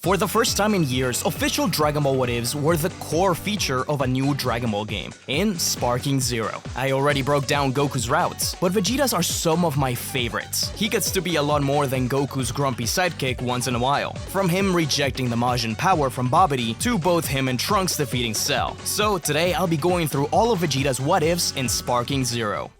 For the first time in years, official Dragon Ball what-ifs were the core feature of a new Dragon Ball game, in Sparking Zero. I already broke down Goku's routes, but Vegeta's are some of my favorites. He gets to be a lot more than Goku's grumpy sidekick once in a while, from him rejecting the Majin Power from Babidi to both him and Trunks defeating Cell. So today I'll be going through all of Vegeta's what-ifs in Sparking Zero.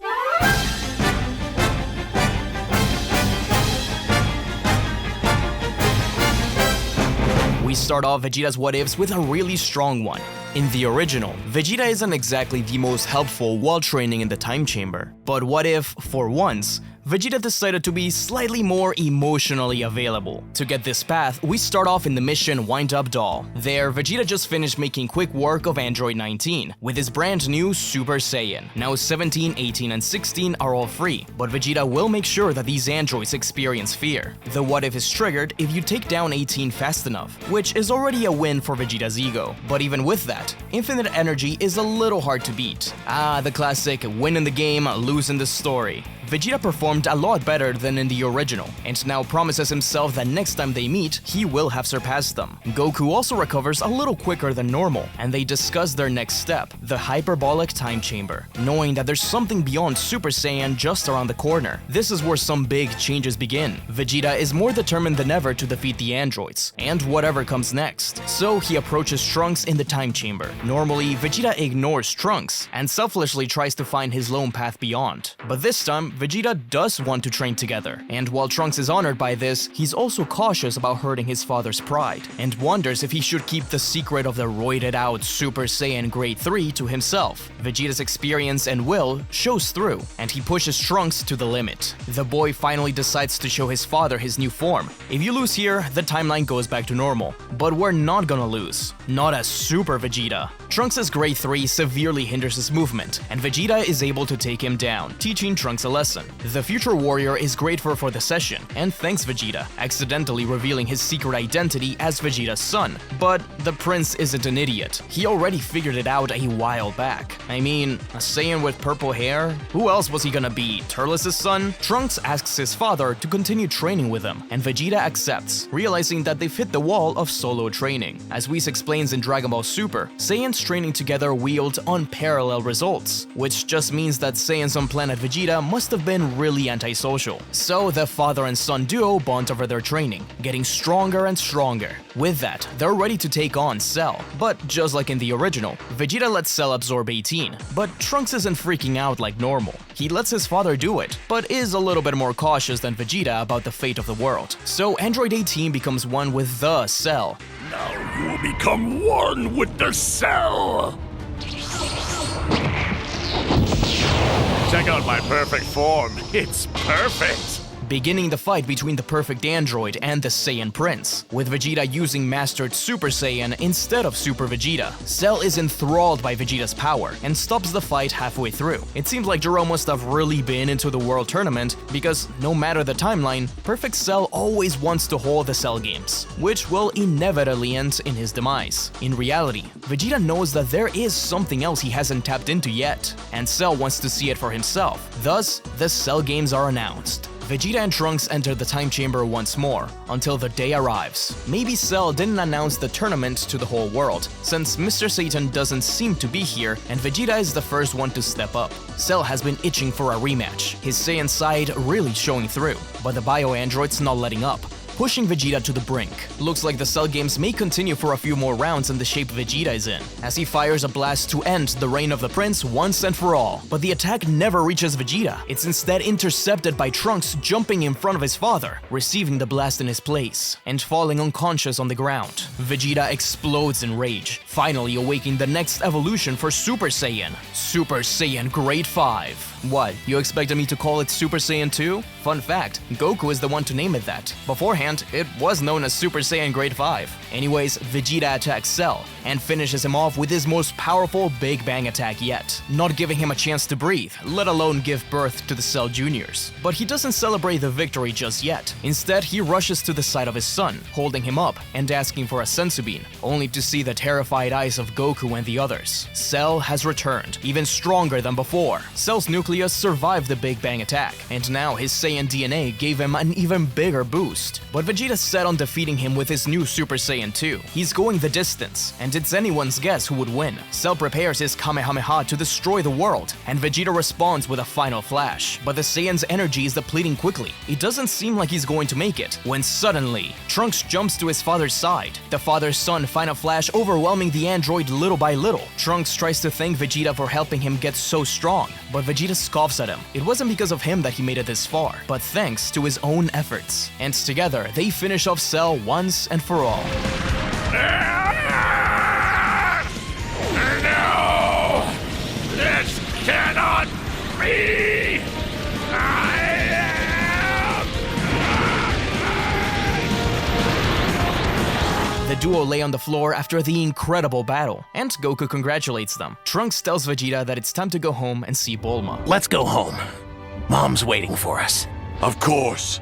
We start off Vegeta's what-ifs with a really strong one. In the original, Vegeta isn't exactly the most helpful while training in the time chamber. But what if, for once, Vegeta decided to be slightly more emotionally available? To get this path, we start off in the mission Wind Up Doll. There, Vegeta just finished making quick work of Android 19 with his brand new Super Saiyan. Now 17, 18, and 16 are all free, but Vegeta will make sure that these androids experience fear. The what if is triggered if you take down 18 fast enough, which is already a win for Vegeta's ego. But even with that, infinite energy is a little hard to beat. The classic win in the game, lose in the story. Vegeta performed a lot better than in the original, and now promises himself that next time they meet, he will have surpassed them. Goku also recovers a little quicker than normal, and they discuss their next step, the hyperbolic time chamber, knowing that there's something beyond Super Saiyan just around the corner. This is where some big changes begin. Vegeta is more determined than ever to defeat the androids, and whatever comes next. So he approaches Trunks in the time chamber. Normally, Vegeta ignores Trunks, and selfishly tries to find his lone path beyond. But this time, Vegeta does want to train together, and while Trunks is honored by this, he's also cautious about hurting his father's pride, and wonders if he should keep the secret of the roided-out Super Saiyan Grade 3 to himself. Vegeta's experience and will shows through, and he pushes Trunks to the limit. The boy finally decides to show his father his new form. If you lose here, the timeline goes back to normal. But we're not gonna lose. Not as Super Vegeta. Trunks' Grade 3 severely hinders his movement, and Vegeta is able to take him down, teaching Trunks a lesson. The future warrior is grateful for the session, and thanks Vegeta, accidentally revealing his secret identity as Vegeta's son. But the prince isn't an idiot. He already figured it out a while back. I mean, a Saiyan with purple hair? Who else was he gonna be, Turles' son? Trunks asks his father to continue training with him, and Vegeta accepts, realizing that they've hit the wall of solo training. As Whis explains in Dragon Ball Super, Saiyans training together wield unparalleled results, which just means that Saiyans on planet Vegeta must have been really antisocial. So the father and son duo bond over their training, getting stronger and stronger. With that, they're ready to take on Cell. But just like in the original, Vegeta lets Cell absorb 18, but Trunks isn't freaking out like normal. He lets his father do it, but is a little bit more cautious than Vegeta about the fate of the world. So Android 18 becomes one with the Cell. Now you will become one with the Cell! Check out my perfect form. It's perfect! Beginning the fight between the perfect android and the Saiyan Prince, with Vegeta using mastered Super Saiyan instead of Super Vegeta. Cell is enthralled by Vegeta's power and stops the fight halfway through. It seems like Jiro must have really been into the World Tournament, because no matter the timeline, Perfect Cell always wants to hold the Cell games, which will inevitably end in his demise. In reality, Vegeta knows that there is something else he hasn't tapped into yet, and Cell wants to see it for himself. Thus, the Cell games are announced. Vegeta and Trunks enter the time chamber once more, until the day arrives. Maybe Cell didn't announce the tournament to the whole world, since Mr. Satan doesn't seem to be here and Vegeta is the first one to step up. Cell has been itching for a rematch, his Saiyan side really showing through, but the bio-android's not letting up, pushing Vegeta to the brink. Looks like the Cell games may continue for a few more rounds in the shape Vegeta is in, as he fires a blast to end the reign of the prince once and for all. But the attack never reaches Vegeta. It's instead intercepted by Trunks jumping in front of his father, receiving the blast in his place, and falling unconscious on the ground. Vegeta explodes in rage, finally awakening the next evolution for Super Saiyan, Super Saiyan Grade 5. What, you expected me to call it Super Saiyan 2? Fun fact, Goku is the one to name it that. Beforehand, it was known as Super Saiyan Grade 5. Anyways, Vegeta attacks Cell, and finishes him off with his most powerful Big Bang attack yet, not giving him a chance to breathe, let alone give birth to the Cell Juniors. But he doesn't celebrate the victory just yet. Instead, he rushes to the side of his son, holding him up and asking for a senzu bean, only to see the terrified eyes of Goku and the others. Cell has returned, even stronger than before. Cell's nuclear nucleus survived the Big Bang attack, and now his Saiyan DNA gave him an even bigger boost. But Vegeta's set on defeating him with his new Super Saiyan 2. He's going the distance, and it's anyone's guess who would win. Cell prepares his Kamehameha to destroy the world, and Vegeta responds with a final flash. But the Saiyan's energy is depleting quickly. It doesn't seem like he's going to make it, when suddenly, Trunks jumps to his father's side. The father-son final flash overwhelming the android little by little. Trunks tries to thank Vegeta for helping him get so strong, but Vegeta scoffs at him. It wasn't because of him that he made it this far, but thanks to his own efforts. And together, they finish off Cell once and for all. No! This cannot be! The duo lay on the floor after the incredible battle, and Goku congratulates them. Trunks tells Vegeta that it's time to go home and see Bulma. Let's go home. Mom's waiting for us. Of course.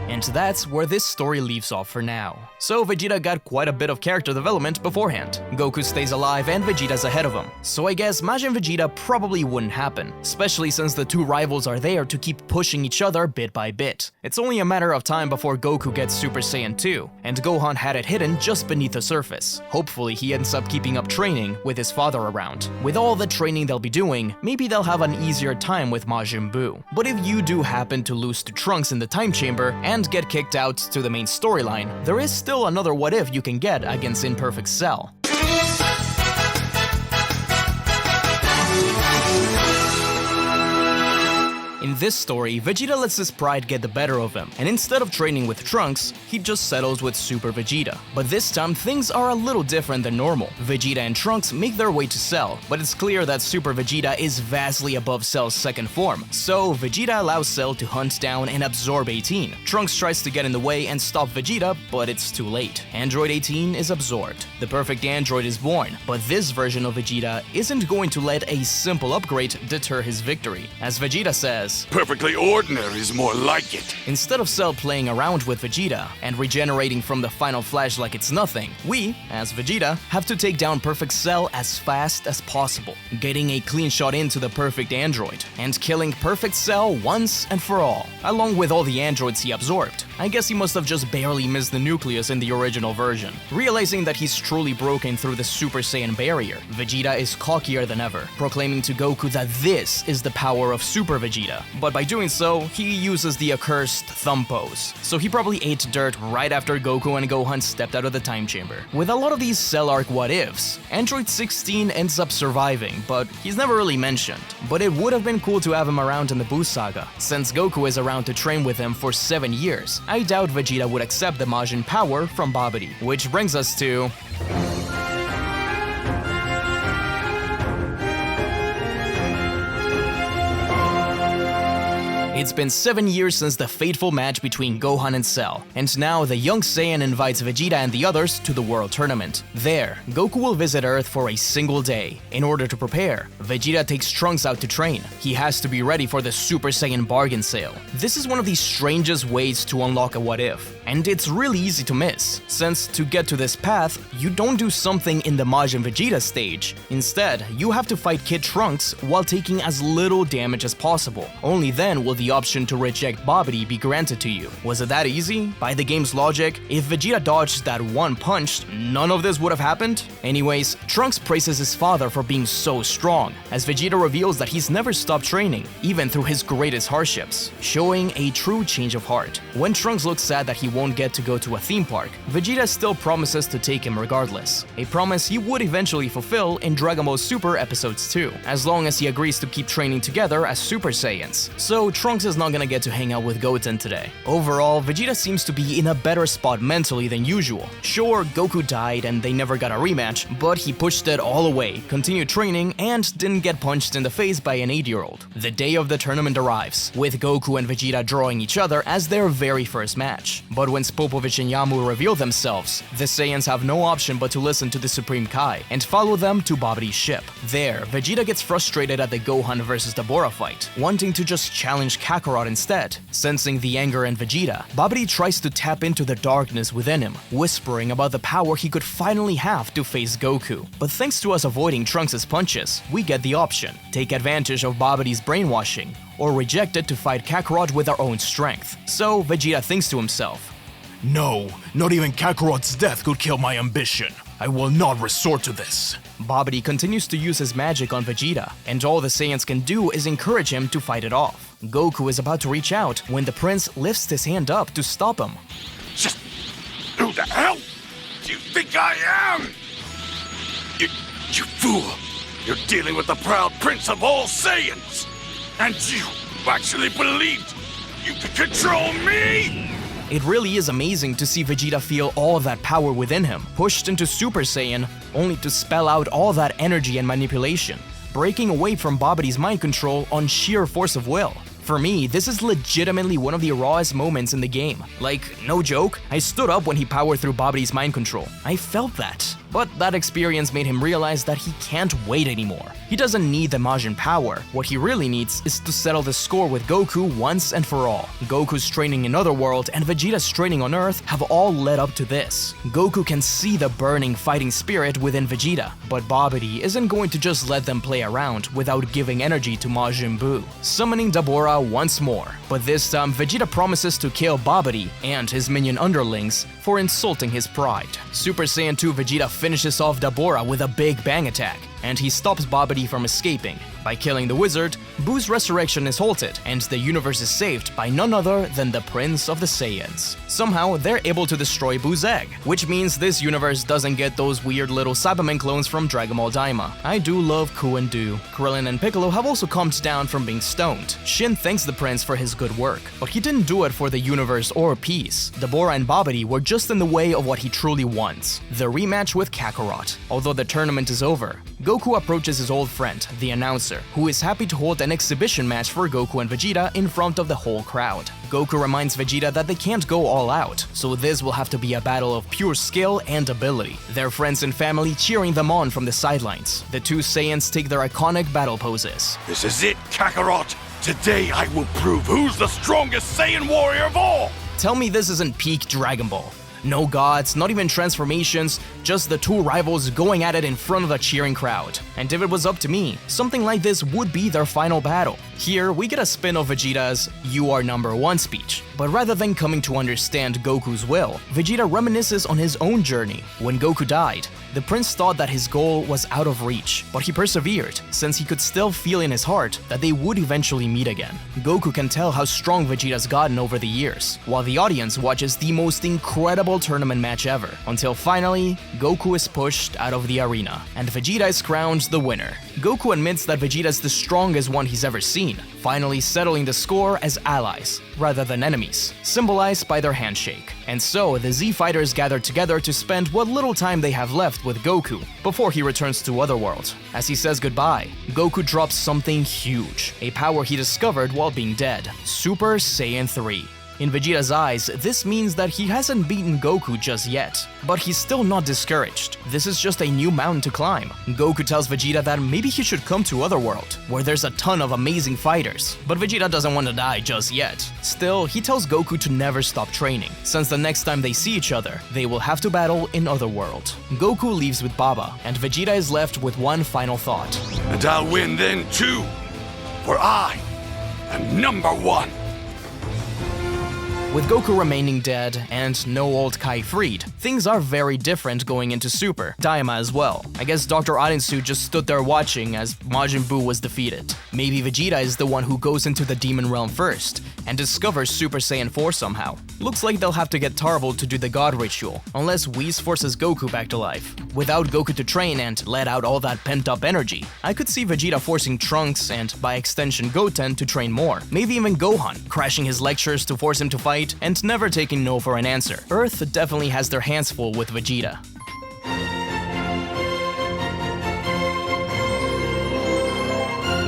And that's where this story leaves off for now. So Vegeta got quite a bit of character development beforehand. Goku stays alive and Vegeta's ahead of him. So I guess Majin Vegeta probably wouldn't happen, especially since the two rivals are there to keep pushing each other bit by bit. It's only a matter of time before Goku gets Super Saiyan 2, and Gohan had it hidden just beneath the surface. Hopefully he ends up keeping up training with his father around. With all the training they'll be doing, maybe they'll have an easier time with Majin Buu. But if you do happen to lose to Trunks in the time chamber and get kicked out to the main storyline, there is still another what if you can get against Imperfect Cell. In this story, Vegeta lets his pride get the better of him, and instead of training with Trunks, he just settles with Super Vegeta. But this time, things are a little different than normal. Vegeta and Trunks make their way to Cell, but it's clear that Super Vegeta is vastly above Cell's second form, so Vegeta allows Cell to hunt down and absorb 18. Trunks tries to get in the way and stop Vegeta, but it's too late. Android 18 is absorbed. The perfect android is born, but this version of Vegeta isn't going to let a simple upgrade deter his victory. As Vegeta says, Perfectly ordinary is more like it. instead of Cell playing around with Vegeta and regenerating from the final flash like it's nothing, we, as Vegeta, have to take down Perfect Cell as fast as possible, getting a clean shot into the perfect android, and killing Perfect Cell once and for all, along with all the androids he absorbed. I guess he must have just barely missed the nucleus in the original version. Realizing that he's truly broken through the Super Saiyan barrier, Vegeta is cockier than ever, proclaiming to Goku that this is the power of Super Vegeta. But by doing so, he uses the accursed thumb pose. So he probably ate dirt right after Goku and Gohan stepped out of the time chamber. With a lot of these Cell arc what-ifs, Android 16 ends up surviving, but he's never really mentioned. But it would have been cool to have him around in the Buu saga. Since Goku is around to train with him for 7 years, I doubt Vegeta would accept the Majin Power from Babidi. Which brings us to... It's been 7 years since the fateful match between Gohan and Cell, and now the young Saiyan invites Vegeta and the others to the World Tournament. There, Goku will visit Earth for a single day. In order to prepare, Vegeta takes Trunks out to train. He has to be ready for the Super Saiyan bargain sale. This is one of the strangest ways to unlock a what-if, and it's really easy to miss, since to get to this path, you don't do something in the Majin Vegeta stage. Instead, you have to fight Kid Trunks while taking as little damage as possible. Only then will the option to reject Babidi be granted to you. Was it that easy? By the game's logic, if Vegeta dodged that one punch, none of this would have happened? Anyways, Trunks praises his father for being so strong, as Vegeta reveals that he's never stopped training, even through his greatest hardships, showing a true change of heart. When Trunks looks sad that he won't get to go to a theme park, Vegeta still promises to take him regardless, a promise he would eventually fulfill in Dragon Ball Super Episodes 2, as long as he agrees to keep training together as Super Saiyans. So Trunks is not gonna get to hang out with Goten today. Overall, Vegeta seems to be in a better spot mentally than usual. Sure, Goku died and they never got a rematch, but he pushed it all away, continued training, and didn't get punched in the face by an 8-year-old. The day of the tournament arrives, with Goku and Vegeta drawing each other as their very first match. But But once Popovich and Yamu reveal themselves, the Saiyans have no option but to listen to the Supreme Kai and follow them to Babidi's ship. There, Vegeta gets frustrated at the Gohan vs Dabura fight, wanting to just challenge Kakarot instead. Sensing the anger in Vegeta, Babidi tries to tap into the darkness within him, whispering about the power he could finally have to face Goku. But thanks to us avoiding Trunks' punches, we get the option: take advantage of Babidi's brainwashing, or reject it to fight Kakarot with our own strength. So Vegeta thinks to himself, No, not even Kakarot's death could kill my ambition. I will not resort to this. Babidi continues to use his magic on Vegeta, and all the Saiyans can do is encourage him to fight it off. Goku is about to reach out when the prince lifts his hand up to stop him. Just who the hell do you think I am? You fool! You're dealing with the proud prince of all Saiyans! And you actually believed you could control me? It really is amazing to see Vegeta feel all of that power within him, pushed into Super Saiyan, only to spell out all that energy and manipulation, breaking away from Babidi's mind control on sheer force of will. For me, this is legitimately one of the rawest moments in the game. Like, no joke, I stood up when he powered through Babidi's mind control. I felt that. But that experience made him realize that he can't wait anymore. He doesn't need the Majin Power. What he really needs is to settle the score with Goku once and for all. Goku's training in Otherworld and Vegeta's training on Earth have all led up to this. Goku can see the burning fighting spirit within Vegeta, but Babidi isn't going to just let them play around without giving energy to Majin Buu, summoning Dabura once more. But this time, Vegeta promises to kill Babidi and his minion underlings for insulting his pride. Super Saiyan 2 Vegeta finishes off Dabura with a big bang attack, and he stops Babidi from escaping. By killing the wizard, Buu's resurrection is halted, and the universe is saved by none other than the Prince of the Saiyans. Somehow, they're able to destroy Buu's egg, which means this universe doesn't get those weird little Cybermen clones from Dragon Ball Daima. I do love Ku and Du. Krillin and Piccolo have also calmed down from being stoned. Shin thanks the prince for his good work, but he didn't do it for the universe or peace. Dabura and Babidi were just in the way of what he truly wants: the rematch with Kakarot. Although the tournament is over, Goku approaches his old friend, the announcer, who is happy to hold an exhibition match for Goku and Vegeta in front of the whole crowd. Goku reminds Vegeta that they can't go all out, so this will have to be a battle of pure skill and ability. Their friends and family cheering them on from the sidelines. The two Saiyans take their iconic battle poses. This is it, Kakarot! Today I will prove who's the strongest Saiyan warrior of all! Tell me this isn't peak Dragon Ball. No gods, not even transformations, just the two rivals going at it in front of a cheering crowd. And if it was up to me, something like this would be their final battle. Here, we get a spin of Vegeta's "You are number one" speech. But rather than coming to understand Goku's will, Vegeta reminisces on his own journey. When Goku died, the prince thought that his goal was out of reach, but he persevered, since he could still feel in his heart that they would eventually meet again. Goku can tell how strong Vegeta's gotten over the years, while the audience watches the most incredible tournament match ever, until finally, Goku is pushed out of the arena, and Vegeta is crowned the winner. Goku admits that Vegeta is the strongest one he's ever seen, finally settling the score as allies, rather than enemies, symbolized by their handshake. And so, the Z Fighters gather together to spend what little time they have left with Goku, before he returns to Otherworld. As he says goodbye, Goku drops something huge, a power he discovered while being dead: Super Saiyan 3. In Vegeta's eyes, this means that he hasn't beaten Goku just yet, but he's still not discouraged. This is just a new mountain to climb. Goku tells Vegeta that maybe he should come to Otherworld, where there's a ton of amazing fighters, but Vegeta doesn't want to die just yet. Still, he tells Goku to never stop training, since the next time they see each other, they will have to battle in Otherworld. Goku leaves with Baba, and Vegeta is left with one final thought. And I'll win then too, for I am number one. With Goku remaining dead and no old Kai freed, things are very different going into Super, Daima as well. I guess Dr. Arinsu just stood there watching as Majin Buu was defeated. Maybe Vegeta is the one who goes into the demon realm first and discovers Super Saiyan 4 somehow. Looks like they'll have to get Tarble to do the god ritual, unless Whis forces Goku back to life. Without Goku to train and let out all that pent-up energy, I could see Vegeta forcing Trunks and, by extension, Goten to train more. Maybe even Gohan, crashing his lectures to force him to fight and never taking no for an answer. Earth definitely has their hands full with Vegeta.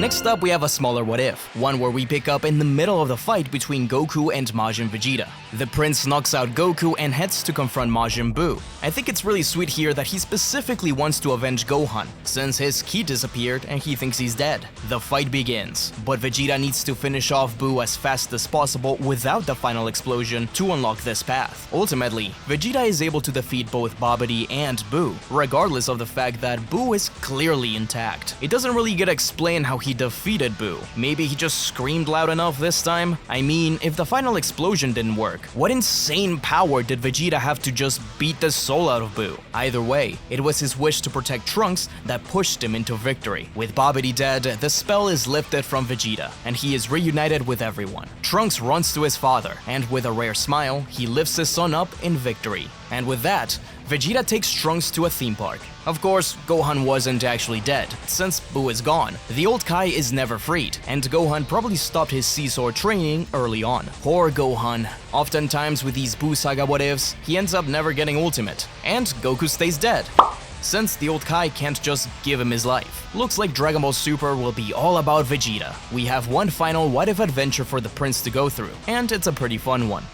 Next up, we have a smaller what if, one where we pick up in the middle of the fight between Goku and Majin Vegeta. The prince knocks out Goku and heads to confront Majin Buu. I think it's really sweet here that he specifically wants to avenge Gohan, since his ki disappeared and he thinks he's dead. The fight begins, but Vegeta needs to finish off Buu as fast as possible without the final explosion to unlock this path. Ultimately, Vegeta is able to defeat both Babidi and Buu, regardless of the fact that Buu is clearly intact. It doesn't really get explained how he defeated Buu. Maybe he just screamed loud enough this time? I mean, if the final explosion didn't work, what insane power did Vegeta have to just beat the soul out of Buu? Either way, it was his wish to protect Trunks that pushed him into victory. With Babidi dead, the spell is lifted from Vegeta, and he is reunited with everyone. Trunks runs to his father, and with a rare smile, he lifts his son up in victory. And with that, Vegeta takes Trunks to a theme park. Of course, Gohan wasn't actually dead. Since Buu is gone, the old Kai is never freed, and Gohan probably stopped his Seesaw training early on. Poor Gohan. Oftentimes with these Buu Saga what-ifs, he ends up never getting ultimate, and Goku stays dead, since the old Kai can't just give him his life. Looks like Dragon Ball Super will be all about Vegeta. We have one final what-if adventure for the prince to go through, and it's a pretty fun one.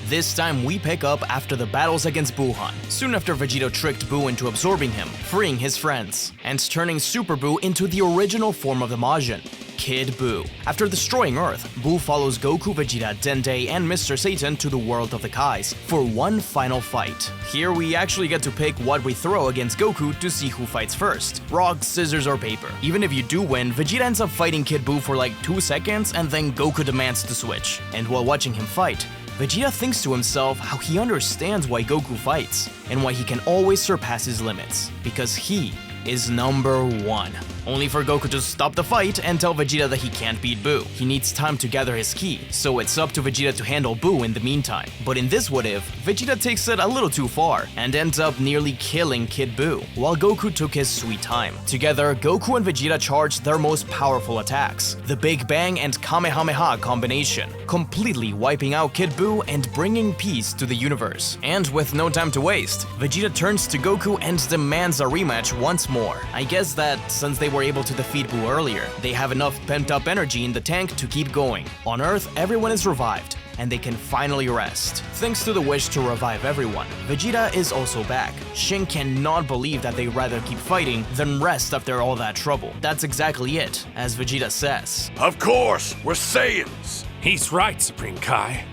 This time we pick up after the battles against Buuhan, soon after Vegeta tricked Buu into absorbing him, freeing his friends, and turning Super Buu into the original form of the Majin, Kid Buu. After destroying Earth, Buu follows Goku, Vegeta, Dende, and Mr. Satan to the world of the Kais for one final fight. Here we actually get to pick what we throw against Goku to see who fights first, rock, scissors, or paper. Even if you do win, Vegeta ends up fighting Kid Buu for like 2 seconds and then Goku demands to switch. And while watching him fight, Vegeta thinks to himself how he understands why Goku fights, and why he can always surpass his limits, because he is number 1. Only for Goku to stop the fight and tell Vegeta that he can't beat Buu. He needs time to gather his ki, so it's up to Vegeta to handle Buu in the meantime. But in this what if, Vegeta takes it a little too far and ends up nearly killing Kid Buu, while Goku took his sweet time. Together, Goku and Vegeta charged their most powerful attacks, the Big Bang and Kamehameha combination, completely wiping out Kid Buu and bringing peace to the universe. And with no time to waste, Vegeta turns to Goku and demands a rematch once more. I guess that since they were able to defeat Buu earlier, they have enough pent-up energy in the tank to keep going. On Earth, everyone is revived, and they can finally rest. Thanks to the wish to revive everyone, Vegeta is also back. Shin cannot believe that they'd rather keep fighting than rest after all that trouble. That's exactly it, as Vegeta says. Of course, we're Saiyans. He's right, Supreme Kai.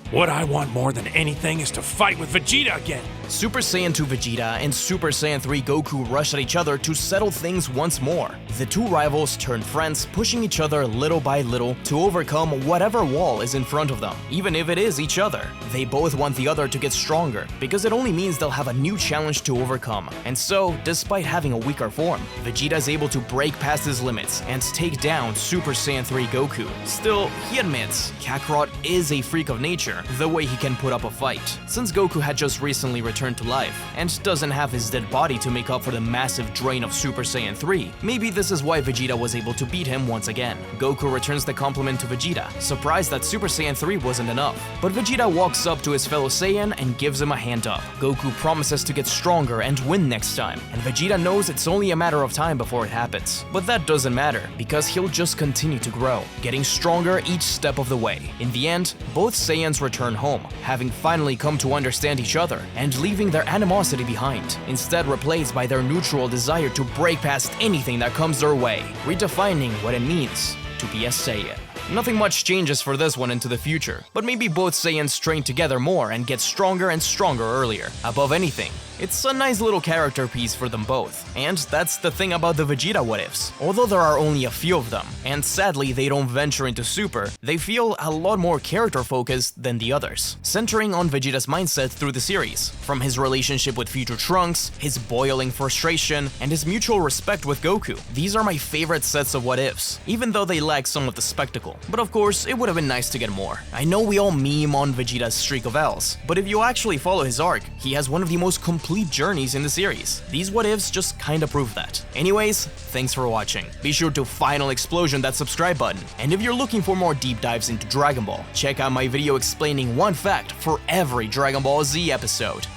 What I want more than anything is to fight with Vegeta again. Super Saiyan 2 Vegeta and Super Saiyan 3 Goku rush at each other to settle things once more. The two rivals turn friends, pushing each other little by little to overcome whatever wall is in front of them, even if it is each other. They both want the other to get stronger, because it only means they'll have a new challenge to overcome. And so, despite having a weaker form, Vegeta is able to break past his limits and take down Super Saiyan 3 Goku. Still, he admits, Kakarot is a freak of nature, the way he can put up a fight. Since Goku had just recently returned to life, and doesn't have his dead body to make up for the massive drain of Super Saiyan 3, maybe this is why Vegeta was able to beat him once again. Goku returns the compliment to Vegeta, surprised that Super Saiyan 3 wasn't enough. But Vegeta walks up to his fellow Saiyan and gives him a hand up. Goku promises to get stronger and win next time, and Vegeta knows it's only a matter of time before it happens. But that doesn't matter, because he'll just continue to grow, getting stronger each step of the way. In the end, both Saiyans return home, having finally come to understand each other, and leaving their animosity behind, instead replaced by their neutral desire to break past anything that comes their way, redefining what it means to be a Saiyan. Nothing much changes for this one into the future, but maybe both Saiyans train together more and get stronger and stronger earlier. Above anything, it's a nice little character piece for them both. And that's the thing about the Vegeta what-ifs. Although there are only a few of them, and sadly they don't venture into Super, they feel a lot more character-focused than the others, centering on Vegeta's mindset through the series. From his relationship with future Trunks, his boiling frustration, and his mutual respect with Goku. These are my favorite sets of what-ifs, even though they lack some of the spectacle. But of course, it would have been nice to get more. I know we all meme on Vegeta's streak of L's, but if you actually follow his arc, he has one of the most complete journeys in the series. These what-ifs just kinda prove that. Anyways, thanks for watching. Be sure to final explosion that subscribe button, and if you're looking for more deep dives into Dragon Ball, check out my video explaining one fact for every Dragon Ball Z episode.